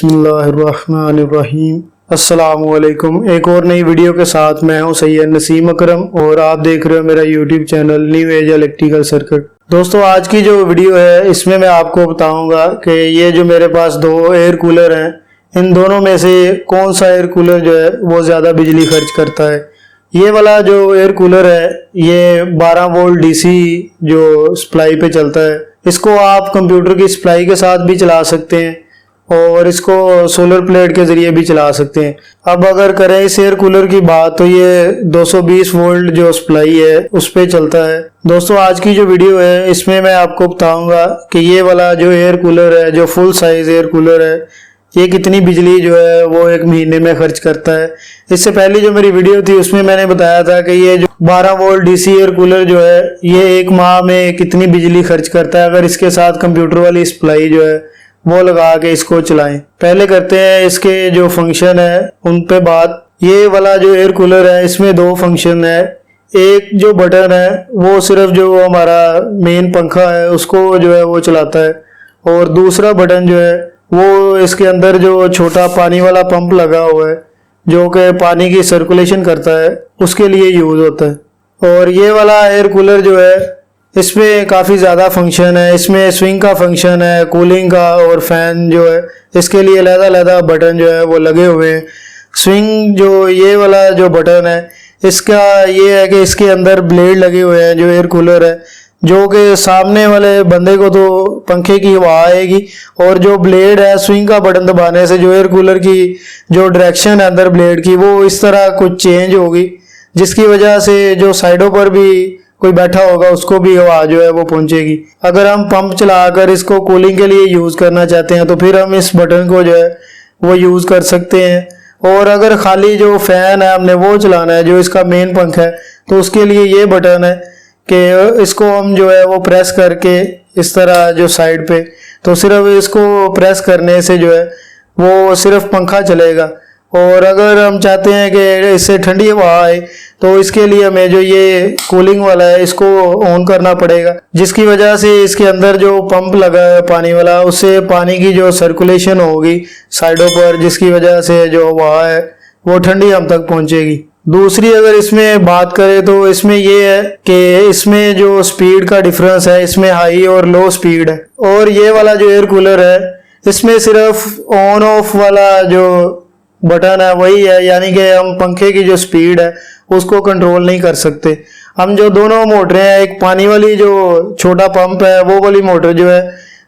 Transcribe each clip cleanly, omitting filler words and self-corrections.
बिस्मिल्लाहिर्रहमानिर्रहीम। अस्सलामुअलैकुम। एक और नई वीडियो के साथ मैं हूं सैयद नसीम अकरम और आप देख रहे हो मेरा YouTube channel new age electrical circuit. दोस्तों, आज की जो वीडियो है इसमें मैं आपको बताऊंगा कि ये जो मेरे पास दो एयर कूलर हैं, इन दोनों में से कौन सा एयर कूलर जो है वो ज़्यादा बिजली खर्च करता है। ये वाला जो एयर कूलर है ये 12 वोल्ट डीसी जो सप्लाई पे चलता है। इसको आप कंप्यूटर की सप्लाई के साथ भी चला सकते हैं और इसको सोलर प्लेट के ज़रिए भी चला सकते हैं। अब अगर करें इस एयर कूलर की बात तो ये 220 वोल्ट जो सप्लाई है उस पे चलता है। दोस्तों, आज की जो वीडियो है इसमें मैं आपको बताऊंगा कि ये वाला जो एयर कूलर है, जो फुल साइज एयर कूलर है, ये कितनी बिजली जो है वो एक महीने में खर्च करता है। इससे पहले जो मेरी वीडियो थी उसमें मैंने बताया था कि ये जो 12 वोल्ट डीसी एयर कूलर जो है ये एक माह में कितनी बिजली खर्च करता है अगर इसके साथ कंप्यूटर वाली सप्लाई जो है वो लगा के इसको चलाएं। पहले करते हैं इसके जो फंक्शन है उन पे बात। ये वाला जो एयर कूलर है इसमें दो फंक्शन है। एक जो बटन है वो सिर्फ जो हमारा मेन पंखा है उसको जो है वो चलाता है और दूसरा बटन जो है वो इसके अंदर जो छोटा पानी वाला पंप लगा हुआ है जो कि पानी की सर्कुलेशन करता है उसके लिए यूज़ होता है। और ये वाला एयर कूलर जो है इसमें काफ़ी ज़्यादा फंक्शन है। इसमें स्विंग का फंक्शन है, कूलिंग का, और फैन जो है इसके लिए अलग-अलग बटन जो है वो लगे हुए हैं। स्विंग जो ये वाला जो बटन है इसका ये है कि इसके अंदर ब्लेड लगे हुए हैं जो एयर कूलर है, जो कि सामने वाले बंदे को तो पंखे की हवा आएगी और जो ब्लेड है स्विंग का बटन दबाने से जो एयर कूलर की जो डायरेक्शन है अंदर ब्लेड की वो इस तरह कुछ चेंज होगी, जिसकी वजह से जो साइडों पर भी कोई बैठा होगा उसको भी हवा जो है वो पहुंचेगी। अगर हम पंप चलाकर इसको कूलिंग के लिए यूज़ करना चाहते हैं तो फिर हम इस बटन को जो है वो यूज़ कर सकते हैं। और अगर खाली जो फैन है हमने वो चलाना है, जो इसका मेन पंखा है, तो उसके लिए ये बटन है कि इसको हम जो है वो प्रेस करके इस तरह जो साइड पे, तो सिर्फ इसको प्रेस करने से जो है वो सिर्फ पंखा चलेगा। और अगर हम चाहते हैं कि इससे ठंडी हवा आए तो इसके लिए हमें जो ये कूलिंग वाला है इसको ऑन करना पड़ेगा, जिसकी वजह से इसके अंदर जो पंप लगा है पानी वाला उससे पानी की जो सर्कुलेशन होगी साइडों पर, जिसकी वजह से जो हवा है वो ठंडी हम तक पहुंचेगी। दूसरी अगर इसमें बात करें तो इसमें ये है कि इसमें जो स्पीड का डिफरेंस है इसमें हाई और लो स्पीड है। और ये वाला जो एयर कूलर है इसमें सिर्फ ऑन ऑफ वाला जो बटन है वही है, यानी कि हम पंखे की जो स्पीड है उसको कंट्रोल नहीं कर सकते। हम जो दोनों मोटरें हैं, एक पानी वाली जो छोटा पंप है वो वाली मोटर जो है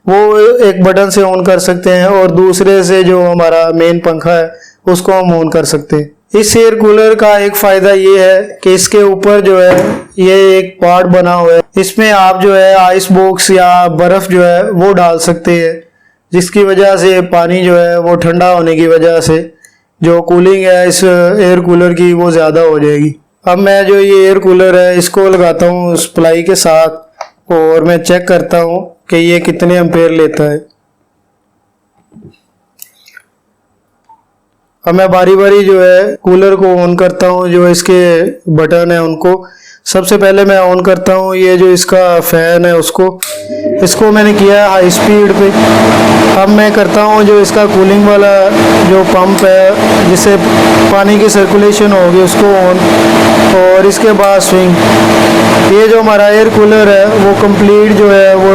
वो एक बटन से ऑन कर सकते हैं और दूसरे से जो हमारा मेन पंखा है उसको हम ऑन कर सकते हैं। इस एयर कूलर का एक फ़ायदा ये है कि इसके ऊपर जो है ये एक पार्ट बना हुआ है, इसमें आप जो है आइस बॉक्स या बर्फ़ जो है वो डाल सकते हैं, जिसकी वजह से पानी जो है वो ठंडा होने की वजह से जो कूलिंग है इस एयर कूलर की वो ज़्यादा हो जाएगी। अब मैं जो ये एयर कूलर है इसको लगाता हूँ सप्लाई के साथ और मैं चेक करता हूँ कि ये कितने एम्पेयर लेता है। अब मैं बारी बारी जो है कूलर को ऑन करता हूँ। जो इसके बटन है उनको सबसे पहले मैं ऑन करता हूँ। ये जो इसका फ़ैन है इसको मैंने किया है हाई स्पीड पे। अब मैं करता हूँ जो इसका कूलिंग वाला जो पंप है जिससे पानी की सर्कुलेशन होगी उसको ऑन, और इसके बाद स्विंग। ये जो हमारा एयर कूलर है वो कंप्लीट जो है वो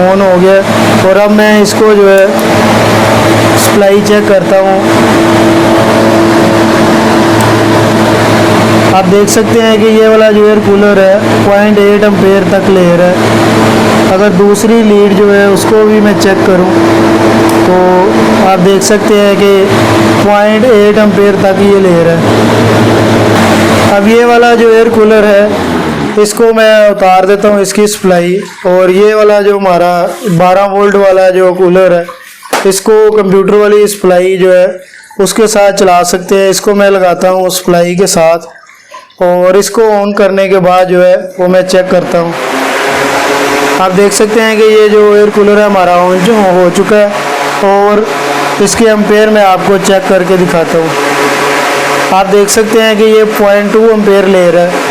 ऑन हो गया। और अब मैं इसको जो है सप्लाई चेक करता हूँ। आप देख सकते हैं कि ये वाला जो एयर कूलर है 0.8 एम्पेयर तक ले रहा है। अगर दूसरी लीड जो है उसको भी मैं चेक करूं तो आप देख सकते हैं कि 0.8 एम्पेयर तक ये ले रहा है। अब ये वाला जो एयर कूलर है इसको मैं उतार देता हूं इसकी सप्लाई, और ये वाला जो हमारा 12 वोल्ट वाला जो कूलर है इसको कंप्यूटर वाली सप्लाई जो है उसके साथ चला सकते हैं। इसको मैं लगाता हूँ सप्लाई के साथ और इसको ऑन करने के बाद जो है वो मैं चेक करता हूँ। आप देख सकते हैं कि ये जो एयर कूलर है हमारा ऑन जो हो चुका है और इसके एम्पेयर मैं आपको चेक करके दिखाता हूँ। आप देख सकते हैं कि ये 0.2 एम्पेयर ले रहा है।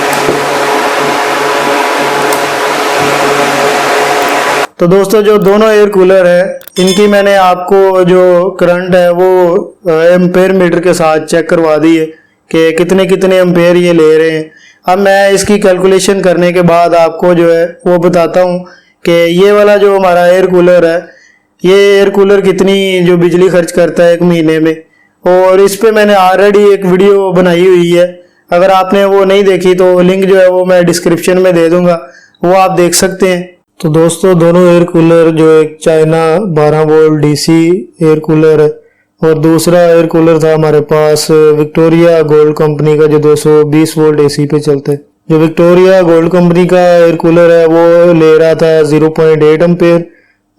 तो दोस्तों जो दोनों एयर कूलर है इनकी मैंने आपको जो करंट है वो एम्पेयर मीटर के साथ चेक करवा दी है कि कितने कितने एम्पेयर ये ले रहे हैं। अब मैं इसकी कैलकुलेशन करने के बाद आपको जो है वो बताता हूँ कि ये वाला जो हमारा एयर कूलर है ये एयर कूलर कितनी जो बिजली खर्च करता है एक महीने में, और इस पे मैंने ऑलरेडी एक वीडियो बनाई हुई है। अगर आपने वो नहीं देखी तो लिंक जो है वो मैं डिस्क्रिप्शन में दे दूंगा, वो आप देख सकते हैं। तो दोस्तों दोनों एयर कूलर जो एक China 12 volt DC air cooler है और दूसरा एयर कूलर था हमारे पास विक्टोरिया गोल्ड कंपनी का जो 220 वोल्ट एसी पे चलता है। जो विक्टोरिया गोल्ड कंपनी का एयर कूलर है वो ले रहा था 0.8 एम्पेयर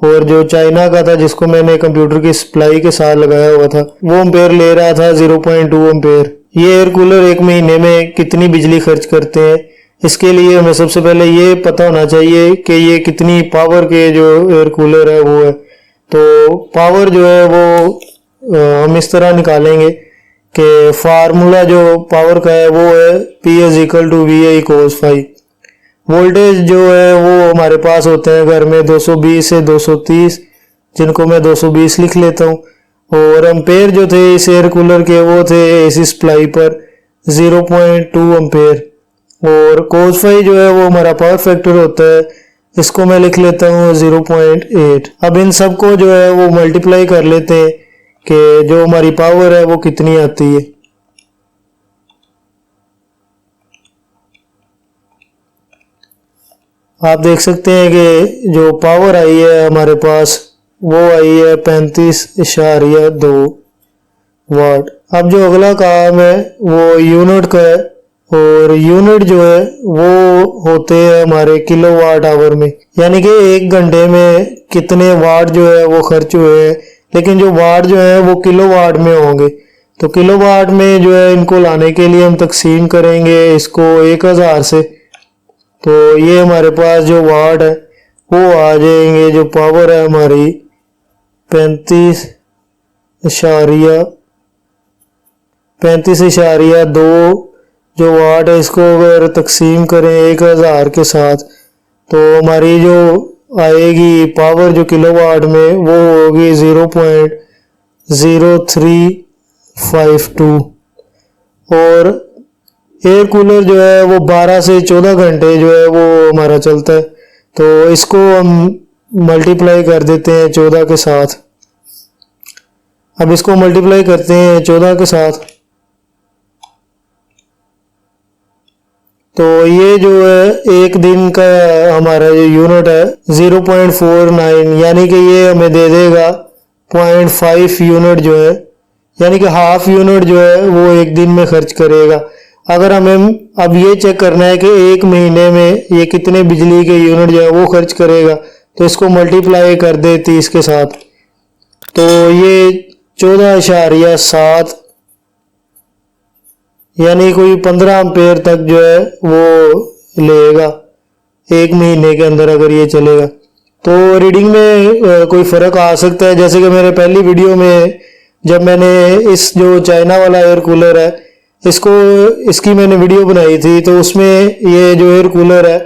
और जो चाइना का था जिसको मैंने कंप्यूटर की सप्लाई के साथ लगाया हुआ था वो एम्पेयर ले रहा था 0.2 एम्पेयर। ये एयर कूलर एक महीने में कितनी बिजली खर्च करते हैं, इसके लिए हमें सबसे पहले ये पता होना चाहिए कि ये कितनी पावर के जो एयर कूलर है वो है। तो पावर जो है वो हम इस तरह निकालेंगे कि फार्मूला जो पावर का है वो है P is equal to VI cos phi। Voltage जो है वो हमारे पास होते हैं घर में 220 से 230, जिनको मैं 220 लिख लेता हूँ, और एम्पेयर जो थे इस एयर कूलर के वो थे एसी सप्लाई पर 0.2 एम्पेयर, और कोस फाई जो है वो हमारा पावर फैक्टर होता है, इसको मैं लिख लेता हूँ 0.8। अब इन सबको जो है वो मल्टीप्लाई कर लेते हैं कि जो हमारी पावर है वो कितनी आती है। आप देख सकते हैं कि जो पावर आई है हमारे पास वो आई है 35.2 वाट। अब जो अगला काम है वो यूनिट का है, और यूनिट जो है वो होते हैं हमारे किलोवाट आवर में, यानी कि एक घंटे में कितने वाट जो है वो खर्च हुए हैं, लेकिन जो वाट जो है वो किलोवाट में होंगे। तो किलोवाट में जो है इनको लाने के लिए हम तकसीम करेंगे इसको 1000 से, तो ये हमारे पास जो वाट है वो आ जाएंगे, जो पावर है हमारी 35.2 जो वाट है, इसको अगर तकसीम करें 1000 के साथ तो हमारी जो आएगी पावर जो किलोवाट में वो होगी 0.0352। और एयर कूलर जो है वो 12 से 14 घंटे जो है वो हमारा चलता है, तो इसको हम मल्टीप्लाई कर देते हैं 14 के साथ। अब इसको मल्टीप्लाई करते हैं 14 के साथ, तो ये जो है एक दिन का हमारा जो यूनिट है 0.49, यानी कि ये हमें दे देगा 0.5 यूनिट जो है, यानी कि हाफ यूनिट जो है वो एक दिन में खर्च करेगा। अगर हमें अब ये चेक करना है कि एक महीने में ये कितने बिजली के यूनिट जो है वो खर्च करेगा, तो इसको मल्टीप्लाई कर दे 30 के साथ, तो ये 14.7 यानी कोई 15 एम्पेयर तक जो है वो लेगा एक महीने के अंदर अगर ये चलेगा। तो रीडिंग में कोई फ़र्क आ सकता है, जैसे कि मेरे पहली वीडियो में जब मैंने इस जो चाइना वाला एयर कूलर है इसकी मैंने वीडियो बनाई थी, तो उसमें ये जो एयर कूलर है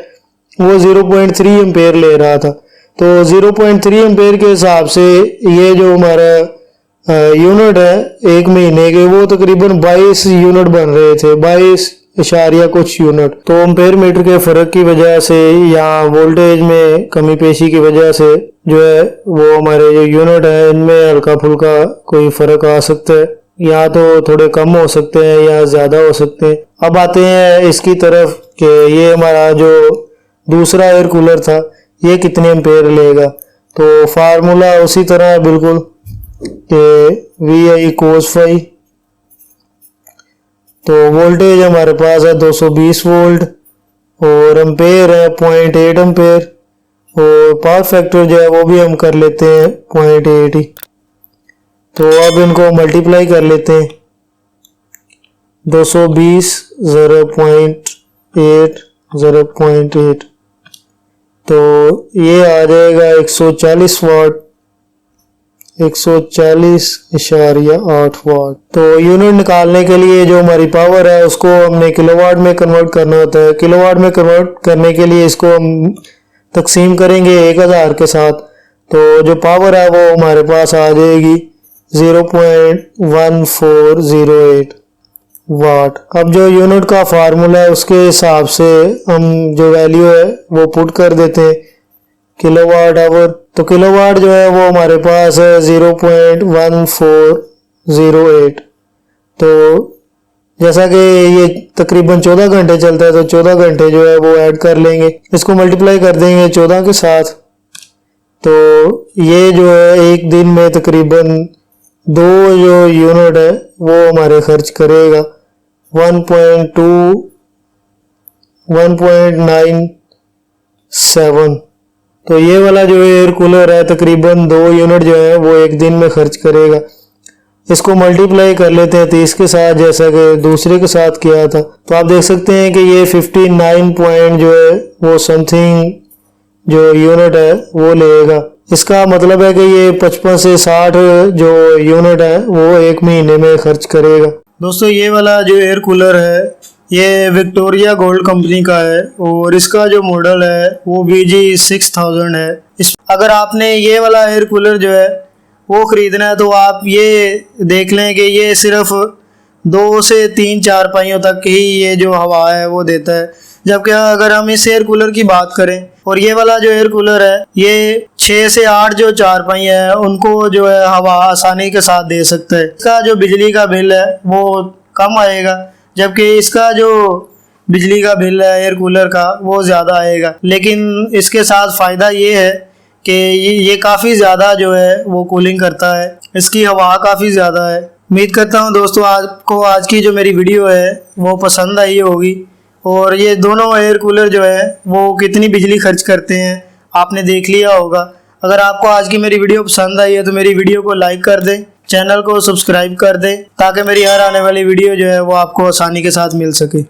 वो 0.3 एम्पेयर ले रहा था। तो 0.3 एम्पेयर के हिसाब से ये जो हमारा यूनिट है एक महीने के वो तकरीबन 22 यूनिट बन रहे थे, 22 इशारिया कुछ यूनिट। तो एम्पेयर मीटर के फ़र्क की वजह से या वोल्टेज में कमी पेशी की वजह से जो है वो हमारे जो यूनिट है इनमें हल्का फुल्का कोई फ़र्क आ सकता है, या तो थोड़े कम हो सकते हैं या ज़्यादा हो सकते हैं। अब आते हैं इसकी तरफ कि ये हमारा जो दूसरा एयर कूलर था ये कितने एम्पेयर लेगा। तो फार्मूला उसी तरह है बिल्कुल कि VI cos phi। तो वोल्टेज हमारे पास है 220 वोल्ट और एम्पेयर है 0.8 एम्पेयर, और पावर फैक्टर जो है वो भी हम कर लेते हैं 0.8 ही। तो अब इनको मल्टीप्लाई कर लेते हैं 220 0.8 तो ये आ जाएगा 140 वाट, 140.8 वाट। तो यूनिट निकालने के लिए जो हमारी पावर है उसको हमने किलोवाट में कन्वर्ट करना होता है। किलोवाट में कन्वर्ट करने के लिए इसको हम तकसीम करेंगे 1000 के साथ तो जो पावर है वो हमारे पास आ जाएगी 0.1408 वाट। अब जो यूनिट का फार्मूला है उसके हिसाब से हम जो वैल्यू है वो पुट कर देते हैं किलोवाट आवर। तो किलोवाट जो है वो हमारे पास है 0.1408। तो जैसा कि ये तकरीबन 14 घंटे चलता है तो 14 घंटे जो है वो ऐड कर लेंगे, इसको मल्टीप्लाई कर देंगे 14 के साथ। तो ये जो है एक दिन में तकरीबन 2 जो यूनिट है वो हमारे खर्च करेगा 1.97। तो ये वाला जो एयर कूलर है तकरीबन 2 यूनिट जो है वो एक दिन में खर्च करेगा। इसको मल्टीप्लाई कर लेते हैं 30 के साथ जैसा कि दूसरे के साथ किया था। तो आप देख सकते हैं कि ये 59 पॉइंट जो है वो समथिंग जो यूनिट है वो लेगा। इसका मतलब है कि ये 55 से 60 जो यूनिट है वो एक महीने में खर्च करेगा। दोस्तों ये वाला जो एयर कूलर है ये विक्टोरिया गोल्ड कंपनी का है और इसका जो मॉडल है वो VG6000 है। अगर आपने ये वाला एयर कूलर जो है वो ख़रीदना है तो आप ये देख लें कि ये सिर्फ 2 से 3 चारपाइयों तक ही ये जो हवा है वो देता है। जबकि अगर हम इस एयर कूलर की बात करें और ये वाला जो एयर कूलर है ये 6 से 8 जो चारपाई है उनको जो है हवा आसानी के साथ दे सकता है। इसका जो बिजली का बिल है वो कम आएगा, जबकि इसका जो बिजली का बिल है एयर कूलर का वो ज़्यादा आएगा। लेकिन इसके साथ फ़ायदा ये है कि ये काफ़ी ज़्यादा जो है वो कूलिंग करता है, इसकी हवा काफ़ी ज़्यादा है। उम्मीद करता हूँ दोस्तों आपको आज की जो मेरी वीडियो है वो पसंद आई होगी और ये दोनों एयर कूलर जो है वो कितनी बिजली खर्च करते हैं आपने देख लिया होगा। अगर आपको आज की मेरी वीडियो पसंद आई है तो मेरी वीडियो को लाइक कर दें, चैनल को सब्सक्राइब कर दें ताकि मेरी हर आने वाली वीडियो जो है वो आपको आसानी के साथ मिल सके।